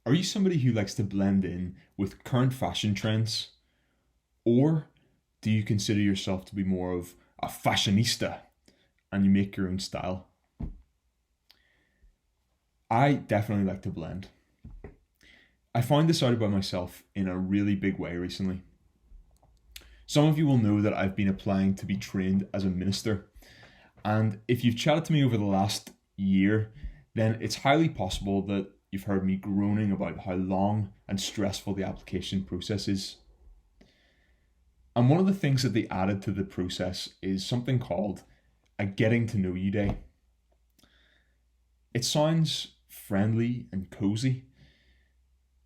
Are you somebody who likes to blend in with current fashion trends? Or do you consider yourself to be more of a fashionista and you make your own style? I definitely like to blend. I found this out about myself in a really big way recently. Some of you will know that I've been applying to be trained as a minister. And if you've chatted to me over the last year, then it's highly possible that you've heard me groaning about how long and stressful the application process is. And one of the things that they added to the process is something called a getting to know you day. It sounds friendly and cozy,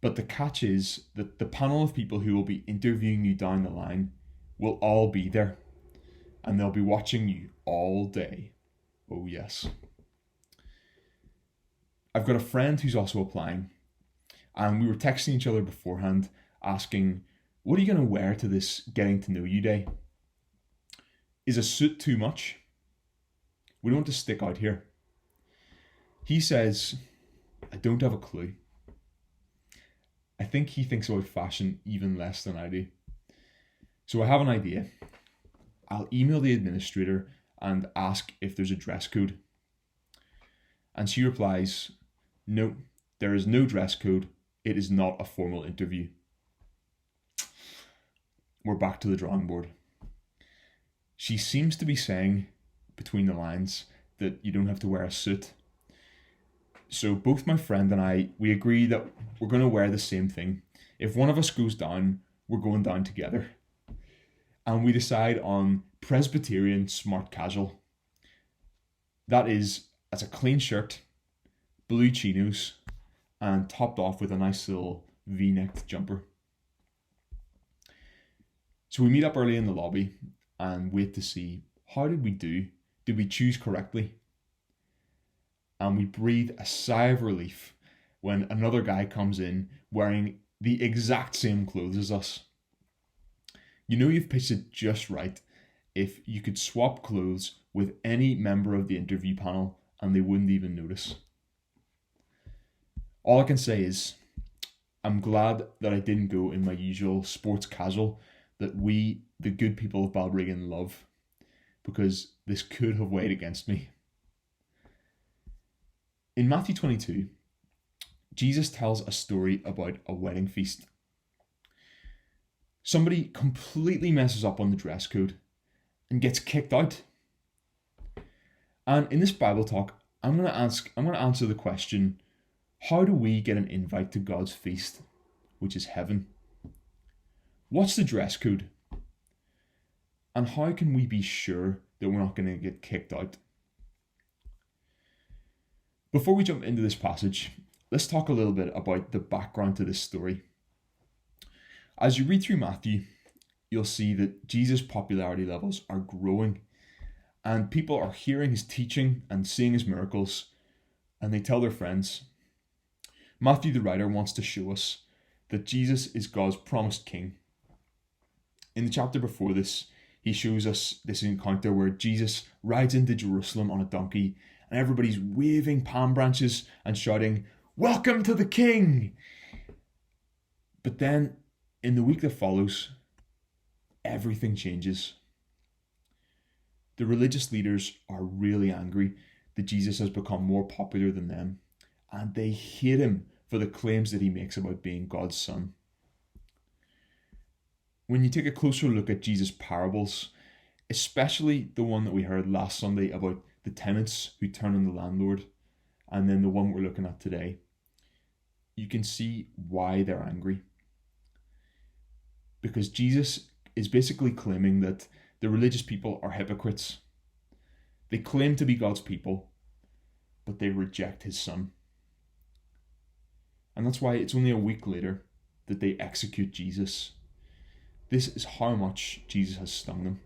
but the catch is that the panel of people who will be interviewing you down the line will all be there and they'll be watching you all day. Oh, yes. I've got a friend who's also applying, and we were texting each other beforehand asking, what are you going to wear to this getting to know you day? Is a suit too much? We don't want to stick out here. He says, I don't have a clue. I think he thinks about fashion even less than I do. So I have an idea. I'll email the administrator and ask if there's a dress code. And she replies, no, there is no dress code. It is not a formal interview. We're back to the drawing board. She seems to be saying, between the lines, that you don't have to wear a suit. So both my friend and I, we agree that we're going to wear the same thing. If one of us goes down, we're going down together. And we decide on Presbyterian smart casual. That is, as a clean shirt, blue chinos, and topped off with a nice little V-necked jumper. So we meet up early in the lobby and wait to see, how did we do? Did we choose correctly? And we breathe a sigh of relief when another guy comes in wearing the exact same clothes as us. You know you've pitched it just right if you could swap clothes with any member of the interview panel and they wouldn't even notice. All I can say is, I'm glad that I didn't go in my usual sports casual that we, the good people of Balbriggan, love, because this could have weighed against me. In Matthew 22, Jesus tells a story about a wedding feast. Somebody completely messes up on the dress code and gets kicked out. And in this Bible talk, I'm going to answer the question, how do we get an invite to God's feast, which is heaven? What's the dress code? And how can we be sure that we're not going to get kicked out? Before we jump into this passage, let's talk a little bit about the background to this story. As you read through Matthew, you'll see that Jesus' popularity levels are growing and people are hearing his teaching and seeing his miracles, and they tell their friends. Matthew, the writer, wants to show us that Jesus is God's promised king. In the chapter before this, he shows us this encounter where Jesus rides into Jerusalem on a donkey and everybody's waving palm branches and shouting, "Welcome to the king!" But then, in the week that follows, everything changes. The religious leaders are really angry that Jesus has become more popular than them, and they hate him for the claims that he makes about being God's son. When you take a closer look at Jesus' parables, especially the one that we heard last Sunday about the tenants who turn on the landlord, and then the one we're looking at today, you can see why they're angry. Because Jesus is basically claiming that the religious people are hypocrites. They claim to be God's people, but they reject his son. And that's why it's only a week later that they execute Jesus. This is how much Jesus has stung them.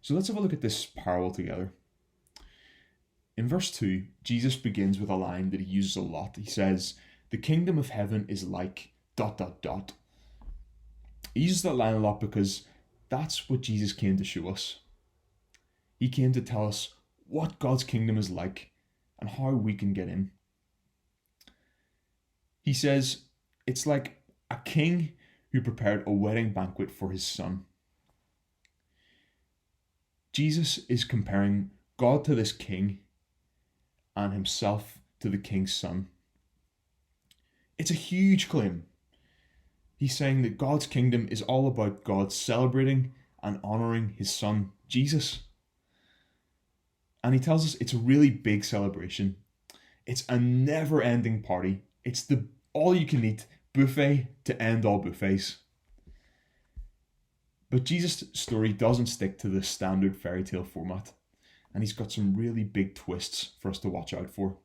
So let's have a look at this parable together. In verse 2, Jesus begins with a line that he uses a lot. He says, "The kingdom of heaven is like ... He uses that line a lot because that's what Jesus came to show us. He came to tell us what God's kingdom is like and how we can get in. He says it's like a king who prepared a wedding banquet for his son. Jesus is comparing God to this king and himself to the king's son. It's a huge claim. He's saying that God's kingdom is all about God celebrating and honouring his son, Jesus. And he tells us it's a really big celebration. It's a never-ending party. It's the all-you-can-eat buffet to end all buffets. But Jesus' story doesn't stick to the standard fairy tale format, and he's got some really big twists for us to watch out for.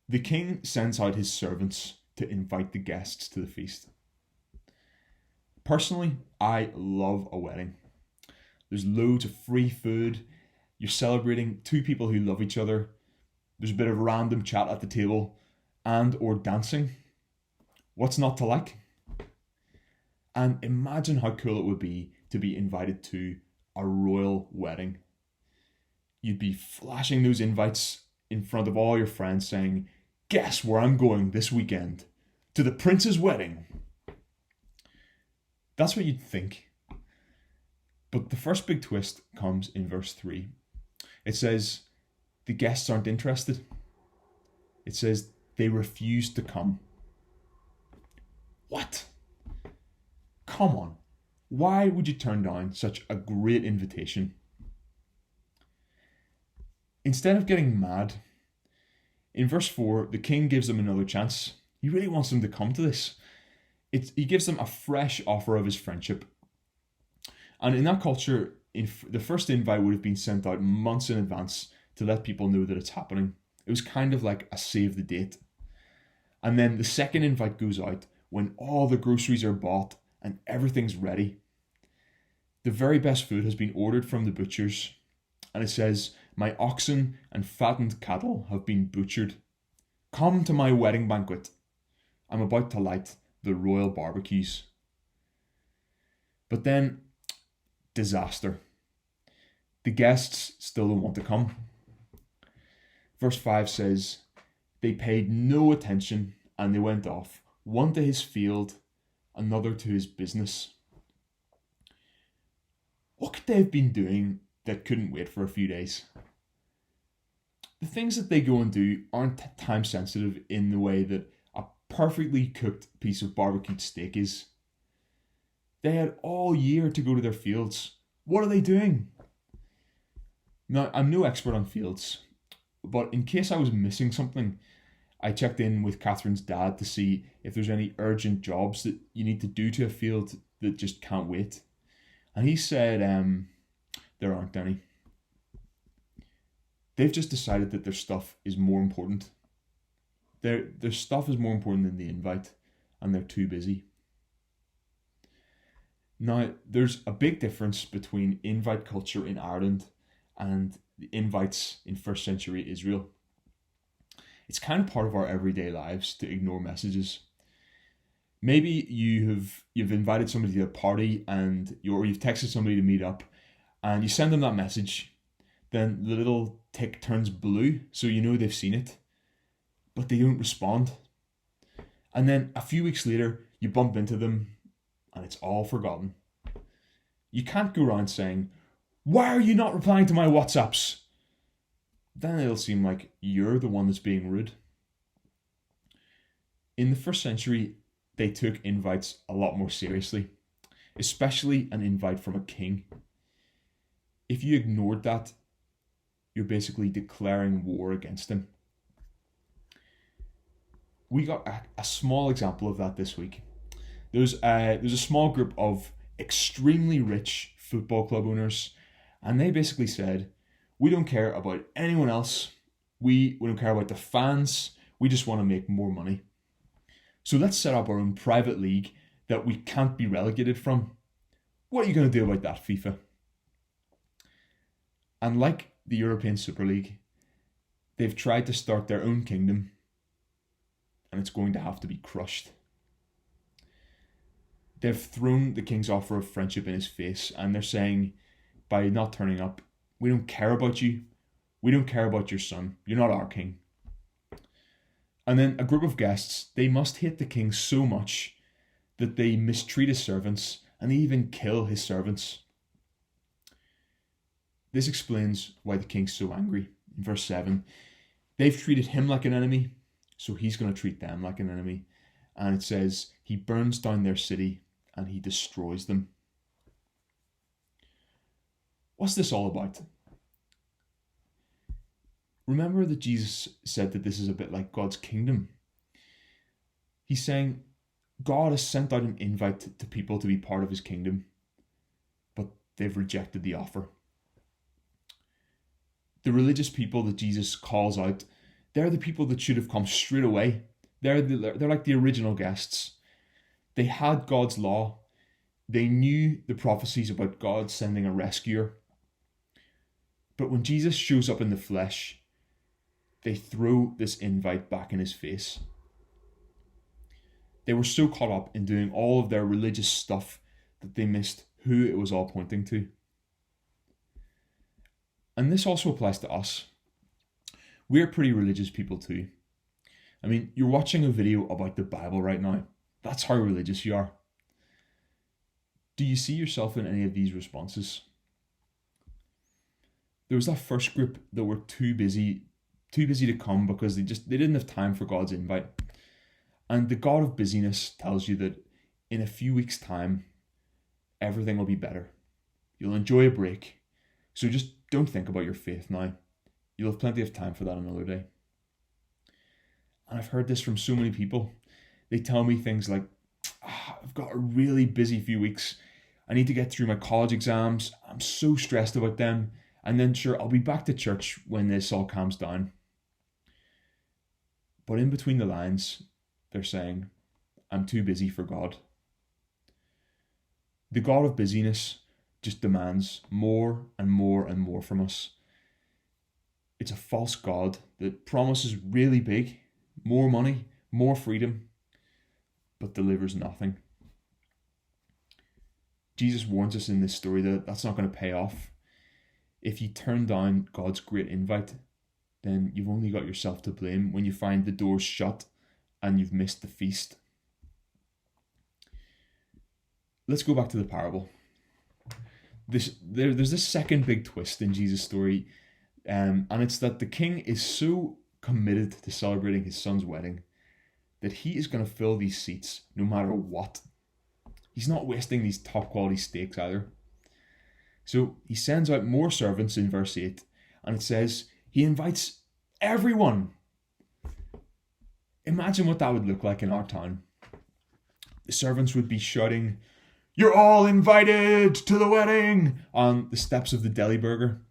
The king sends out his servants to invite the guests to the feast. Personally, I love a wedding. There's loads of free food. You're celebrating two people who love each other. There's a bit of random chat at the table and or dancing. What's not to like? And imagine how cool it would be to be invited to a royal wedding. You'd be flashing those invites in front of all your friends saying, "Guess where I'm going this weekend? To the prince's wedding." That's what you'd think. But the first big twist comes in verse 3. It says, the guests aren't interested. It says, they refuse to come. What? Come on. Why would you turn down such a great invitation? Instead of getting mad, in verse 4, the king gives them another chance. He really wants them to come to this. He gives them a fresh offer of his friendship. And in that culture, the first invite would have been sent out months in advance to let people know that it's happening. It was kind of like a save the date. And then the second invite goes out when all the groceries are bought and everything's ready. The very best food has been ordered from the butchers. And it says, "My oxen and fattened cattle have been butchered. Come to my wedding banquet. I'm about to light the royal barbecues." But then, disaster. The guests still don't want to come. Verse 5 says, they paid no attention and they went off, one to his field, another to his business. What could they have been doing that couldn't wait for a few days? The things that they go and do aren't time sensitive in the way that a perfectly cooked piece of barbecued steak is. They had all year to go to their fields. What are they doing? Now, I'm no expert on fields, but in case I was missing something, I checked in with Catherine's dad to see if there's any urgent jobs that you need to do to a field that just can't wait. And he said there aren't any. They've just decided that their stuff is more important. Their stuff is more important than the invite, and they're too busy. Now, there's a big difference between invite culture in Ireland and the invites in first century Israel. It's kind of part of our everyday lives to ignore messages. Maybe you've invited somebody to a party and you've texted somebody to meet up, and you send them that message. Then the little tick turns blue, so you know they've seen it, but they don't respond. And then a few weeks later, you bump into them, and it's all forgotten. You can't go around saying, "Why are you not replying to my WhatsApps?" Then it'll seem like you're the one that's being rude. In the first century, they took invites a lot more seriously, especially an invite from a king. If you ignored that, you're basically declaring war against him. We got a small example of that this week. There's a small group of extremely rich football club owners, and they basically said, we don't care about anyone else. We don't care about the fans. We just want to make more money. So let's set up our own private league that we can't be relegated from. What are you going to do about that, FIFA? And like the European Super League, they've tried to start their own kingdom, and it's going to have to be crushed. They've thrown the king's offer of friendship in his face, and they're saying, by not turning up, we don't care about you. We don't care about your son. You're not our king. And then a group of guests, they must hate the king so much that they mistreat his servants and they even kill his servants. This explains why the king's so angry. In verse 7, they've treated him like an enemy, so he's going to treat them like an enemy. And it says, he burns down their city and he destroys them. What's this all about? Remember that Jesus said that this is a bit like God's kingdom. He's saying God has sent out an invite to people to be part of his kingdom, but they've rejected the offer. The religious people that Jesus calls out, they're the people that should have come straight away. They're like the original guests. They had God's law. They knew the prophecies about God sending a rescuer. But when Jesus shows up in the flesh, they throw this invite back in his face. They were so caught up in doing all of their religious stuff that they missed who it was all pointing to. And this also applies to us. We're pretty religious people too. I mean, you're watching a video about the Bible right now. That's how religious you are. Do you see yourself in any of these responses? There was that first group that were too busy to come because they didn't have time for God's invite. And the God of busyness tells you that in a few weeks' time, everything will be better. You'll enjoy a break. So just don't think about your faith now. You'll have plenty of time for that another day. And I've heard this from so many people. They tell me things like, I've got a really busy few weeks. I need to get through my college exams. I'm so stressed about them. And then sure, I'll be back to church when this all calms down. But in between the lines, they're saying, I'm too busy for God. The God of busyness just demands more and more and more from us. It's a false God that promises really big, more money, more freedom, but delivers nothing. Jesus warns us in this story that that's not going to pay off. If you turn down God's great invite, then you've only got yourself to blame when you find the doors shut and you've missed the feast. Let's go back to the parable. There's this second big twist in Jesus' story, and it's that the king is so committed to celebrating his son's wedding that he is going to fill these seats no matter what. He's not wasting these top quality steaks either. So he sends out more servants in verse 8, and it says he invites everyone. Imagine what that would look like in our town. The servants would be shouting, "You're all invited to the wedding," on the steps of the Deli Burger.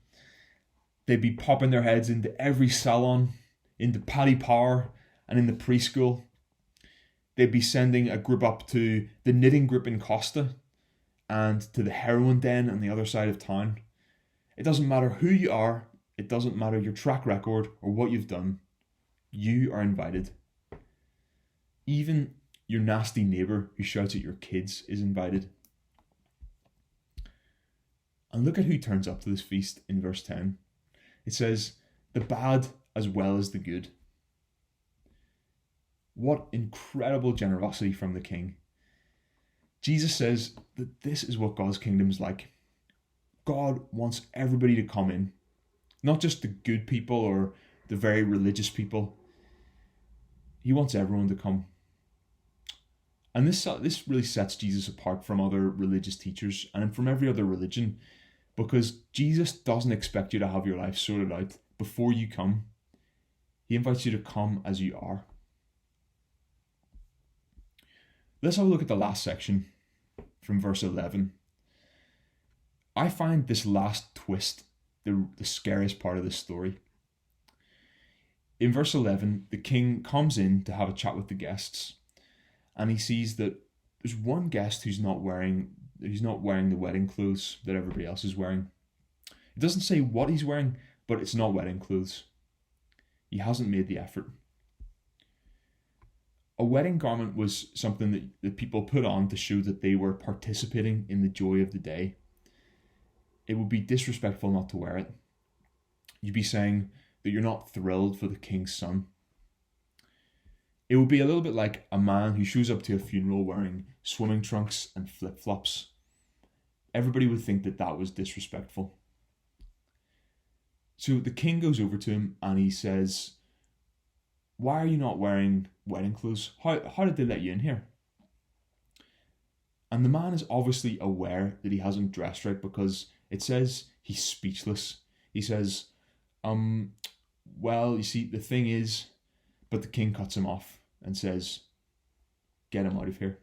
They'd be popping their heads into every salon, into Paddy Power, and in the preschool. They'd be sending a group up to the knitting group in Costa and to the heroin den on the other side of town. It doesn't matter who you are. It doesn't matter your track record or what you've done. You are invited. Even your nasty neighbour who shouts at your kids is invited. And look at who turns up to this feast in verse 10. It says, the bad as well as the good. What incredible generosity from the king. Jesus says that this is what God's kingdom is like. God wants everybody to come in. Not just the good people or the very religious people. He wants everyone to come. And this really sets Jesus apart from other religious teachers and from every other religion, because Jesus doesn't expect you to have your life sorted out before you come. He invites you to come as you are. Let's have a look at the last section from verse 11. I find this last twist the scariest part of this story. In verse 11, the king comes in to have a chat with the guests, and he sees that there's one guest who's not wearing the wedding clothes that everybody else is wearing. It doesn't say what he's wearing, but it's not wedding clothes. He hasn't made the effort. A wedding garment was something that people put on to show that they were participating in the joy of the day. It would be disrespectful not to wear it. You'd be saying that you're not thrilled for the king's son. It would be a little bit like a man who shows up to a funeral wearing swimming trunks and flip flops. Everybody would think that that was disrespectful. So the king goes over to him and he says, "Why are you not wearing wedding clothes? How did they let you in here?" And the man is obviously aware that he hasn't dressed right because it says he's speechless. He says, well, you see, the thing is," but the king cuts him off and says, "Get him out of here."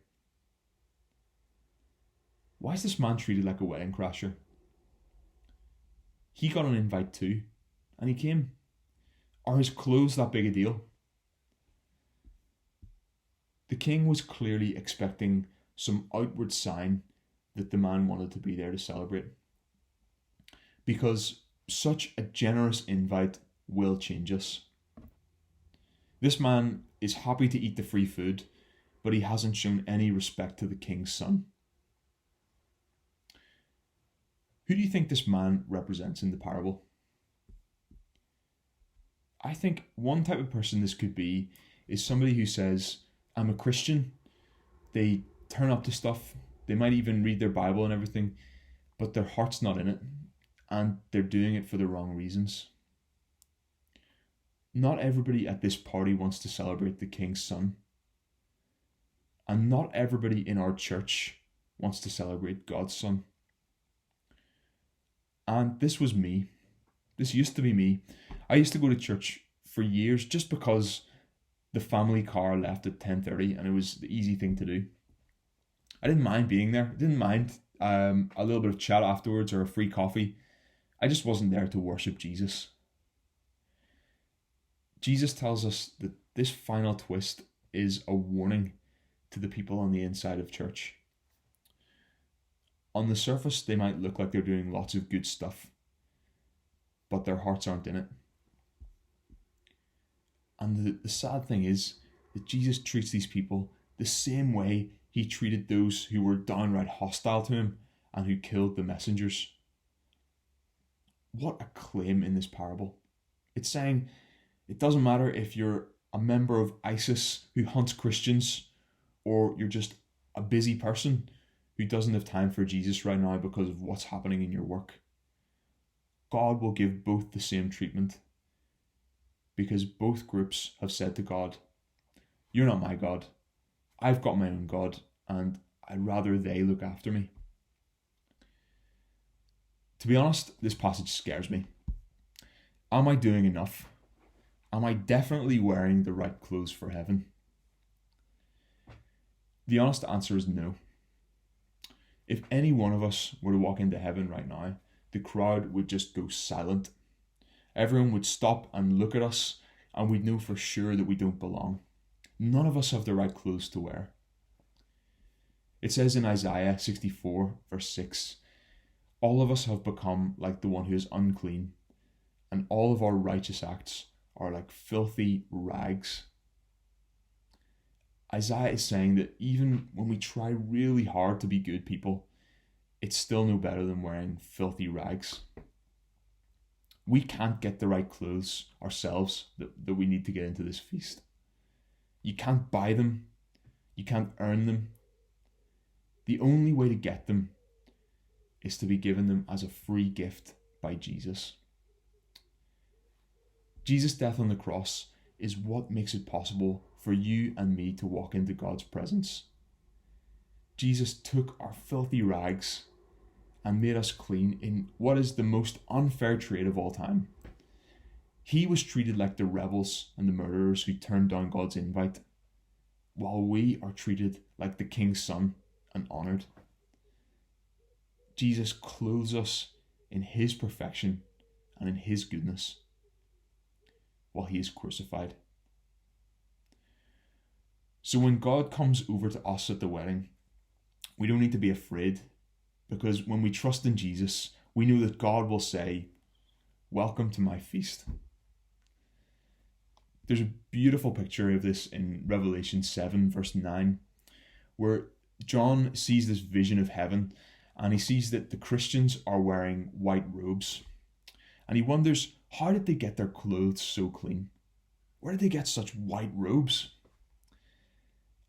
Why is this man treated like a wedding crasher? He got an invite too, and he came. Are his clothes that big a deal? The king was clearly expecting some outward sign that the man wanted to be there to celebrate. Because such a generous invite will change us. This man is happy to eat the free food, but he hasn't shown any respect to the king's son. Who do you think this man represents in the parable? I think one type of person this could be is somebody who says, "I'm a Christian." They turn up to stuff, they might even read their Bible and everything, but their heart's not in it, and they're doing it for the wrong reasons. Not everybody at this party wants to celebrate the king's son, and not everybody in our church wants to celebrate God's son. And this was me. This used to be me. I used to go to church for years just because the family car left at 10:30 and it was the easy thing to do. I didn't mind being there. I didn't mind a little bit of chat afterwards or a free coffee. I just wasn't there to worship Jesus. Jesus tells us that this final twist is a warning to the people on the inside of church. On the surface, they might look like they're doing lots of good stuff, but their hearts aren't in it. And the sad thing is that Jesus treats these people the same way he treated those who were downright hostile to him and who killed the messengers. What a claim in this parable. It's saying it doesn't matter if you're a member of ISIS who hunts Christians or you're just a busy person who doesn't have time for Jesus right now because of what's happening in your work. God will give both the same treatment because both groups have said to God, "You're not my God. I've got my own God, and I'd rather they look after me." To be honest, this passage scares me. Am I doing enough? Am I definitely wearing the right clothes for heaven? The honest answer is no. If any one of us were to walk into heaven right now, the crowd would just go silent. Everyone would stop and look at us, and we'd know for sure that we don't belong. None of us have the right clothes to wear. It says in Isaiah 64, verse 6, "All of us have become like the one who is unclean, and all of our righteous acts are like filthy rags." Isaiah is saying that even when we try really hard to be good people, it's still no better than wearing filthy rags. We can't get the right clothes ourselves that we need to get into this feast. You can't buy them. You can't earn them. The only way to get them is to be given them as a free gift by Jesus. Jesus' death on the cross is what makes it possible for you and me to walk into God's presence. Jesus took our filthy rags and made us clean in what is the most unfair trade of all time. He was treated like the rebels and the murderers who turned down God's invite, while we are treated like the king's son and honoured. Jesus clothes us in his perfection and in his goodness while he is crucified. So when God comes over to us at the wedding, we don't need to be afraid, because when we trust in Jesus, we know that God will say, "Welcome to my feast." There's a beautiful picture of this in Revelation 7, verse 9, where John sees this vision of heaven and he sees that the Christians are wearing white robes. And he wonders, how did they get their clothes so clean? Where did they get such white robes?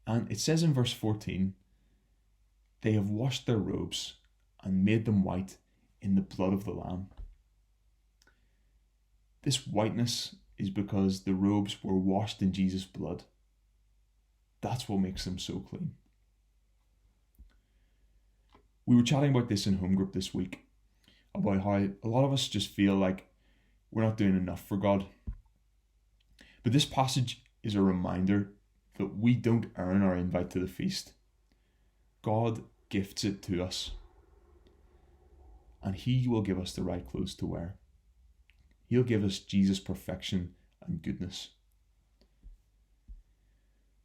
And it says in verse 14, they have washed their robes and made them white in the blood of the Lamb. This whiteness is because the robes were washed in Jesus' blood. That's what makes them so clean. We were chatting about this in home group this week, about how a lot of us just feel like we're not doing enough for God. But this passage is a reminder that we don't earn our invite to the feast. God gifts it to us, and He will give us the right clothes to wear. He'll give us Jesus' perfection and goodness.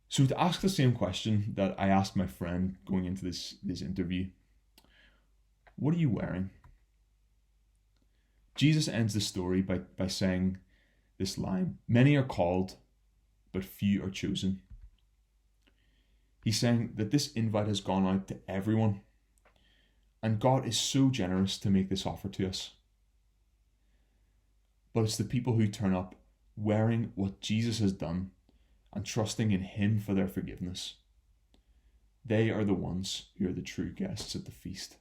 So to ask the same question that I asked my friend going into this interview, what are you wearing? Jesus ends the story by saying this line, many are called, but few are chosen. He's saying that this invite has gone out to everyone, and God is so generous to make this offer to us. But it's the people who turn up wearing what Jesus has done and trusting in Him for their forgiveness. They are the ones who are the true guests at the feast.